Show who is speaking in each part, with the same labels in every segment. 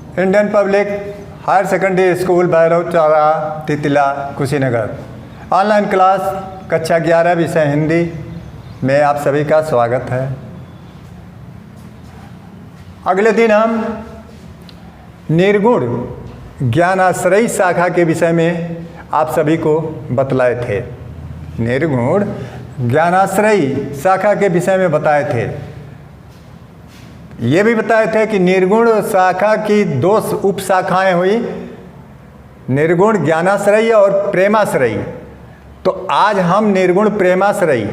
Speaker 1: Indian public higher secondary school Bhairav Chaura Titla Kushinagar. Online class कक्षा 11 विषय हिंदी में आप सभी का स्वागत है। अगले दिन हम निर्गुण ज्ञानाश्रयी शाखा के विषय में आप सभी को बतलाए थे। निर्गुण ज्ञानाश्रयी शाखा के विषय में बताए थे। ये भी बताए थे कि निर्गुण शाखा की 2 उप शाखाएं हुई, निर्गुण ज्ञानाश्रयी और प्रेमाश्रयी। तो आज हम निर्गुण प्रेमाश्रयी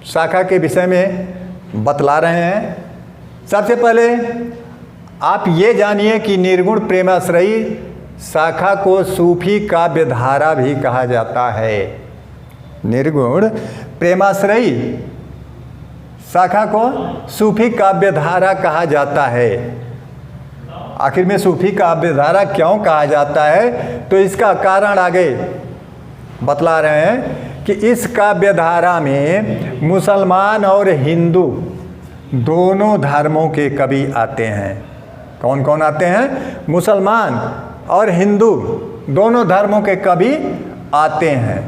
Speaker 1: शाखा के विषय में बतला रहे हैं। सबसे पहले आप ये जानिए कि निर्गुण प्रेमाश्रयी शाखा को सूफी काव्यधारा भी कहा जाता है। निर्गुण प्रेमाश्रयी शाखा को सूफी काव्यधारा कहा जाता है। आखिर में सूफी काव्यधारा क्यों कहा जाता है, तो इसका कारण आगे बतला रहे हैं कि इस काव्यधारा में मुसलमान और हिंदू दोनों धर्मों के कवि आते हैं। कौन कौन आते हैं? मुसलमान और हिंदू दोनों धर्मों के कवि आते हैं।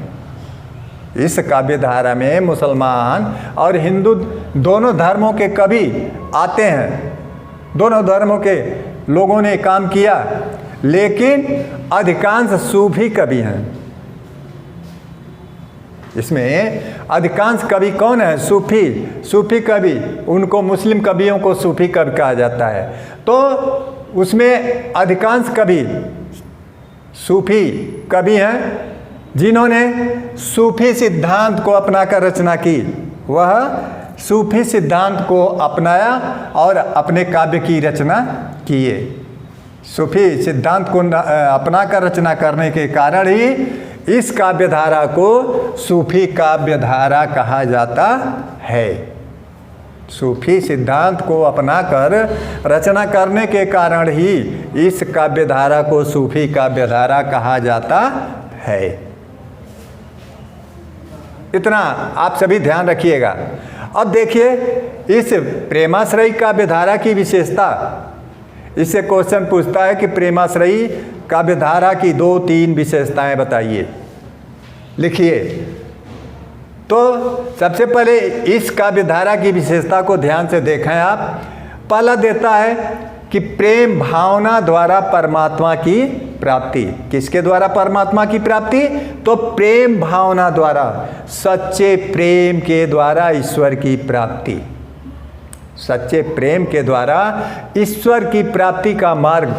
Speaker 1: इस काव्यधारा में मुसलमान और हिंदू दोनों धर्मों के कवि आते हैं। दोनों धर्मों के लोगों ने काम किया, लेकिन अधिकांश सूफी कवि हैं। इसमें अधिकांश कवि कौन है? सूफी कवि। उनको मुस्लिम कवियों को सूफी कवि कहा जाता है। तो उसमें अधिकांश कवि सूफी कवि हैं जिन्होंने सूफी सिद्धांत को अपनाकर रचना की। वह सूफी सिद्धांत को अपनाया और अपने काव्य की रचना किए। सूफी सिद्धांत को अपनाकर रचना करने के कारण ही इस काव्यधारा को सूफी काव्यधारा कहा जाता है। सूफी सिद्धांत को अपनाकर रचना करने के कारण ही इस काव्यधारा को सूफी काव्यधारा कहा जाता है। इतना आप सभी ध्यान रखिएगा। अब देखिए इस प्रेमाश्रयी काव्यधारा की विशेषता। इससे क्वेश्चन पूछता है कि प्रेमाश्रयी काव्यधारा की 2-3 विशेषताएं बताइए। लिखिए। तो सबसे पहले इस काव्यधारा की विशेषता को ध्यान से देखें आप। पहला देता है कि प्रेम भावना द्वारा परमात्मा की प्राप्ति। किसके द्वारा परमात्मा की प्राप्ति? तो प्रेम भावना द्वारा, सच्चे प्रेम के द्वारा ईश्वर की प्राप्ति। सच्चे प्रेम के द्वारा ईश्वर की प्राप्ति का मार्ग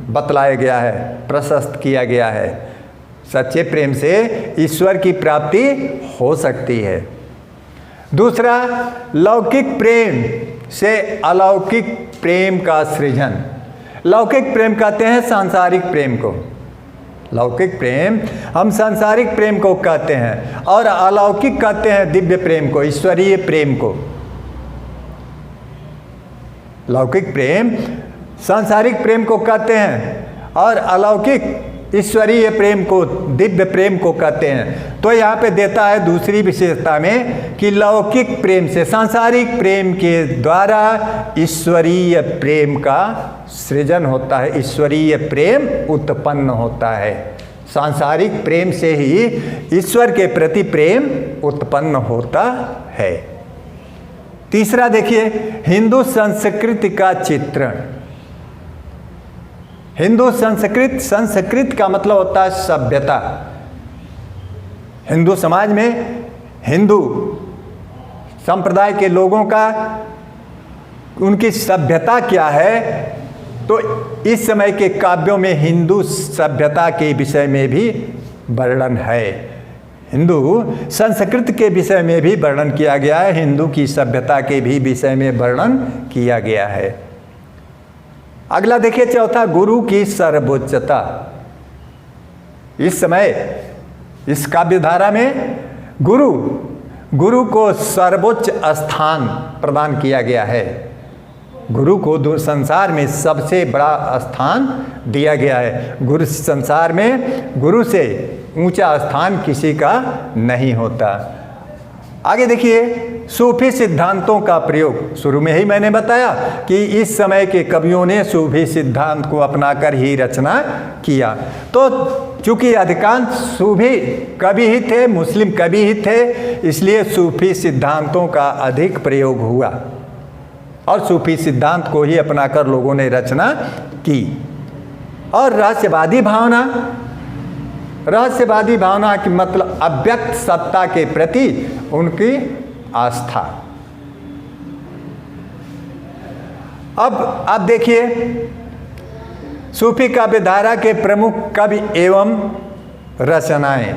Speaker 1: बतलाया गया है, प्रशस्त किया गया है। सच्चे प्रेम से ईश्वर की प्राप्ति हो सकती है। दूसरा, लौकिक प्रेम से अलौकिक प्रेम का सृजन। लौकिक प्रेम कहते हैं सांसारिक प्रेम को। लौकिक प्रेम हम सांसारिक प्रेम को कहते हैं, और अलौकिक कहते हैं दिव्य प्रेम को, ईश्वरीय प्रेम को। लौकिक प्रेम सांसारिक प्रेम को कहते हैं और अलौकिक ईश्वरीय प्रेम को, दिव्य प्रेम को कहते हैं। तो यहाँ पे देता है दूसरी विशेषता में कि लौकिक प्रेम से, सांसारिक प्रेम के द्वारा ईश्वरीय प्रेम का सृजन होता है, ईश्वरीय प्रेम उत्पन्न होता है। सांसारिक प्रेम से ही ईश्वर के प्रति प्रेम उत्पन्न होता है। तीसरा देखिए, हिंदू संस्कृति का चित्रण। हिंदू संस्कृत का मतलब होता है सभ्यता। हिंदू समाज में हिंदू संप्रदाय के लोगों का, उनकी सभ्यता क्या है, तो इस समय के काव्यों में हिंदू सभ्यता के विषय में भी वर्णन है। हिंदू संस्कृत के विषय में भी वर्णन किया गया है, हिंदू की सभ्यता के भी विषय में वर्णन किया गया है। अगला देखिए, चौथा, गुरु की सर्वोच्चता। इस समय इस काव्यधारा में गुरु को सर्वोच्च स्थान प्रदान किया गया है। गुरु को संसार में सबसे बड़ा स्थान दिया गया है। गुरु संसार में गुरु से ऊंचा स्थान किसी का नहीं होता। आगे देखिए, सूफी सिद्धांतों का प्रयोग, शुरू में ही मैंने बताया कि इस समय के कवियों ने सूफी सिद्धांत को अपनाकर ही रचना किया। तो चूंकि अधिकांश सूफी कवि ही थे, मुस्लिम कवि ही थे, इसलिए सूफी सिद्धांतों का अधिक प्रयोग हुआ और सूफी सिद्धांत को ही अपनाकर लोगों ने रचना की। और रहस्यवादी भावना की मतलब अव्यक्त सत्ता के प्रति उनकी आस्था। अब आप देखिए, सूफी काव्यधारा के प्रमुख कवि एवं रचनाएं,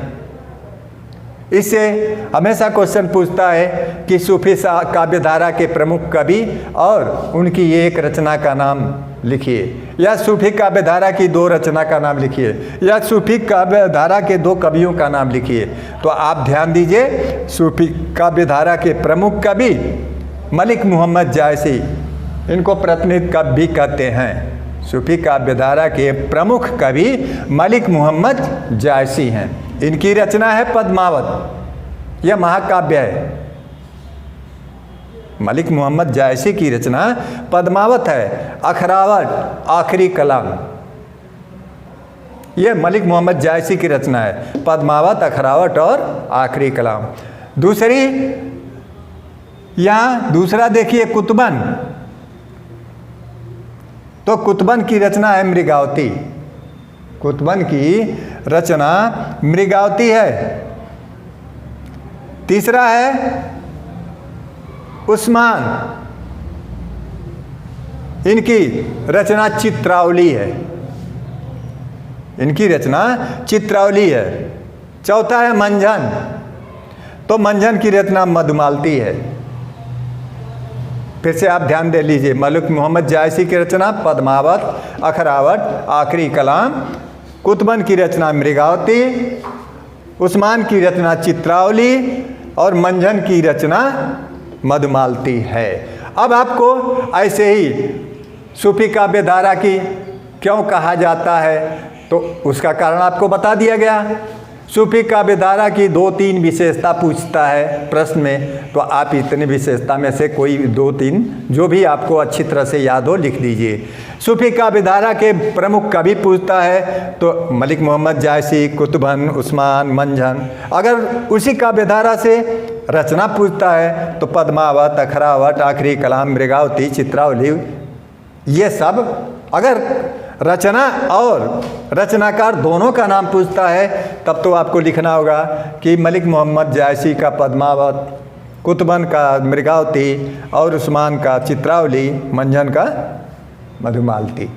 Speaker 1: इससे हमेशा क्वेश्चन पूछता है कि सूफी काव्यधारा के प्रमुख कवि और उनकी एक रचना का नाम लिखिए, या सूफी काव्यधारा की 2 रचना का नाम लिखिए, या सूफी काव्यधारा के 2 कवियों का नाम लिखिए। तो आप ध्यान दीजिए, सूफी काव्यधारा के प्रमुख कवि मलिक मोहम्मद जायसी, इनको प्रतिनिधि कवि भी कहते हैं। सूफी काव्यधारा के प्रमुख कवि मलिक मोहम्मद जायसी हैं। इनकी रचना है पद्मावत, यह महाकाव्य है। मलिक मोहम्मद जायसी की रचना पद्मावत है, अखरावट, आखिरी कलाम, यह मलिक मोहम्मद जायसी की रचना है, पद्मावत, अखरावट और आखिरी कलाम। दूसरा देखिए कुतुबन, तो कुतुबन की रचना है मृगावती। कुतुबन की रचना मृगावती है। तीसरा है उस्मान, इनकी रचना चित्रावली है। इनकी रचना चित्रावली है। चौथा है मंझन, तो मंझन की रचना मधुमालती है। फिर से आप ध्यान दे लीजिए, मलिक मोहम्मद जायसी की रचना पद्मावत, अखरावट, आखिरी कलाम, कुतुबन की रचना मृगावती, उस्मान की रचना चित्रावली और मंझन की रचना मधुमालती है। अब आपको ऐसे ही सूफी काव्यधारा की क्यों कहा जाता है, तो उसका कारण आपको बता दिया गया। सूफी काव्यधारा की 2-3 विशेषता पूछता है प्रश्न में, तो आप इतनी विशेषता में से कोई 2-3 जो भी आपको अच्छी तरह से याद हो लिख दीजिए। सूफी काव्यधारा के प्रमुख कवि पूछता है तो मलिक मोहम्मद जायसी, कुतुबन, उस्मान, मंझन। अगर उसी काव्यधारा से रचना पूछता है तो पद्मावत, अखरावट, आखिरी कलाम, मृगावती, चित्रावली, ये सब। अगर रचना और रचनाकार दोनों का नाम पूछता है तब तो आपको लिखना होगा कि मलिक मोहम्मद जायसी का पद्मावत, कुतुबन का मृगावती और उस्मान का चित्रावली, मंझन का मधुमालती।